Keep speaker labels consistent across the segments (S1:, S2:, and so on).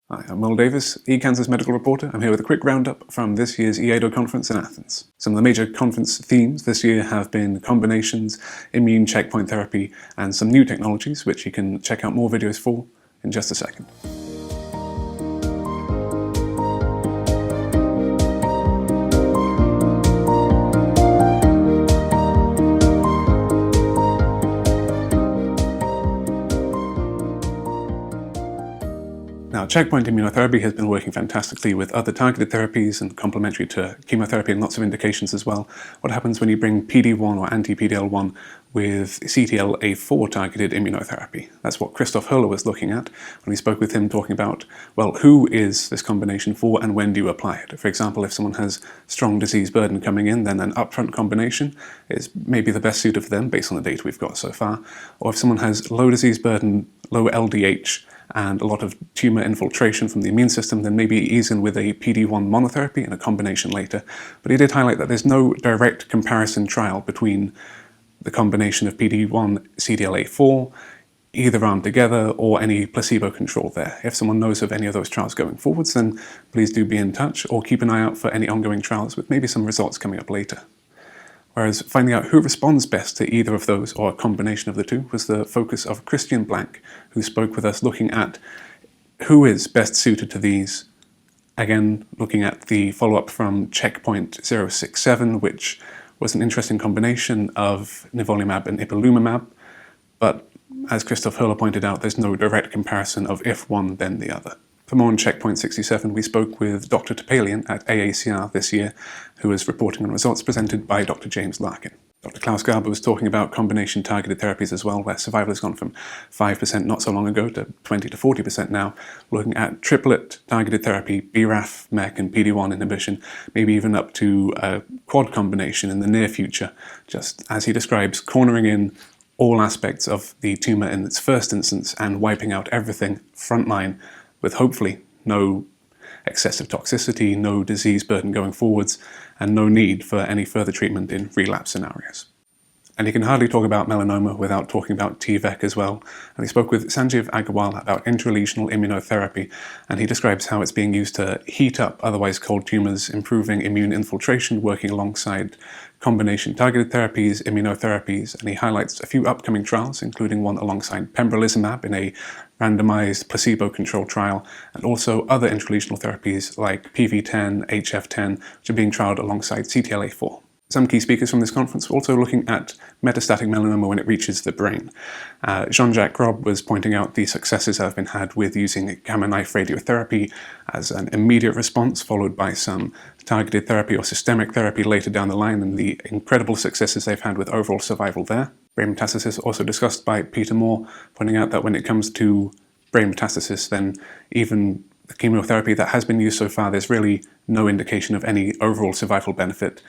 S1: Hi, I'm Will Davies, eCans's medical reporter. I'm here with a quick roundup from this year's EADO conference in Athens. Some of the major conference themes this year have been combinations, immune checkpoint therapy, and some new technologies, which you can check out more videos for in just a second. Now, checkpoint immunotherapy has been working fantastically with other targeted therapies and complementary to chemotherapy and lots of indications as well. What happens when you bring PD-1 or anti-PD-L1 with CTLA-4 targeted immunotherapy? That's what Christoph Höhler was looking at when we spoke with him, talking about, well, who is this combination for and when do you apply it? For example, if someone has strong disease burden coming in, then an upfront combination is maybe the best suited for them based on the data we've got so far. Or if someone has low disease burden, low LDH, and a lot of tumor infiltration from the immune system, then maybe ease in with a PD-1 monotherapy and a combination later. But he did highlight that there's no direct comparison trial between the combination of PD-1 CTLA-4, either arm together, or any placebo control there. If someone knows of any of those trials going forwards, then please do be in touch or keep an eye out for any ongoing trials with maybe some results coming up later. Whereas finding out who responds best to either of those, or a combination of the two, was the focus of Christian Blank, who spoke with us looking at who is best suited to these. Again, looking at the follow-up from Checkpoint 067, which was an interesting combination of nivolumab and ipilimumab, but as Christoph Höhler pointed out, there's no direct comparison of if one, then the other. For more on Checkpoint 67, we spoke with Dr. Topalian at AACR this year, who was reporting on results presented by Dr. James Larkin. Dr. Klaus Garber was talking about combination targeted therapies as well, where survival has gone from 5% not so long ago to 20 to 40% now, looking at triplet targeted therapy, BRAF, MEK, and PD-1 inhibition, maybe even up to a quad combination in the near future, just as he describes, cornering in all aspects of the tumor in its first instance and wiping out everything frontline, with hopefully no excessive toxicity, no disease burden going forwards, and no need for any further treatment in relapse scenarios. And you can hardly talk about melanoma without talking about TVEC as well. And he spoke with Sanjeev Agarwal about intralesional immunotherapy, and he describes how it's being used to heat up otherwise cold tumors, improving immune infiltration, working alongside combination targeted therapies, immunotherapies, and he highlights a few upcoming trials, including one alongside pembrolizumab in a randomized placebo-controlled trial, and also other intralesional therapies like PV10, HF10, which are being trialed alongside CTLA-4. Some key speakers from this conference were also looking at metastatic melanoma when it reaches the brain. Jean-Jacques Robb was pointing out the successes that have been had with using gamma knife radiotherapy as an immediate response, followed by some targeted therapy or systemic therapy later down the line, and the incredible successes they've had with overall survival there. Brain metastasis also discussed by Peter Moore, pointing out that when it comes to brain metastasis, then even the chemotherapy that has been used so far, there's really no indication of any overall survival benefit,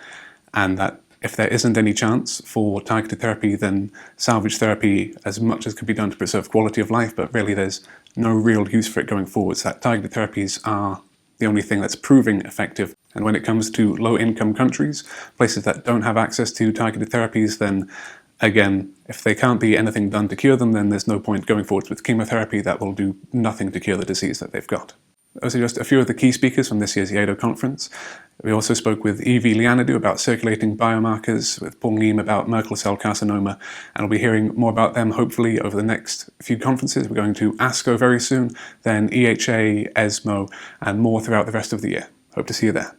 S1: and that if there isn't any chance for targeted therapy, then salvage therapy, as much as can be done to preserve quality of life, but really there's no real use for it going forwards. That targeted therapies are the only thing that's proving effective. And when it comes to low-income countries, places that don't have access to targeted therapies, then again, if there can't be anything done to cure them, then there's no point going forward with chemotherapy. That will do nothing to cure the disease that they've got. Those are just a few of the key speakers from this year's EADO conference. We also spoke with Evie Lianadu about circulating biomarkers, with Paul Neem about Merkel cell carcinoma, and we'll be hearing more about them hopefully over the next few conferences. We're going to ASCO very soon, then EHA, ESMO, and more throughout the rest of the year. Hope to see you there.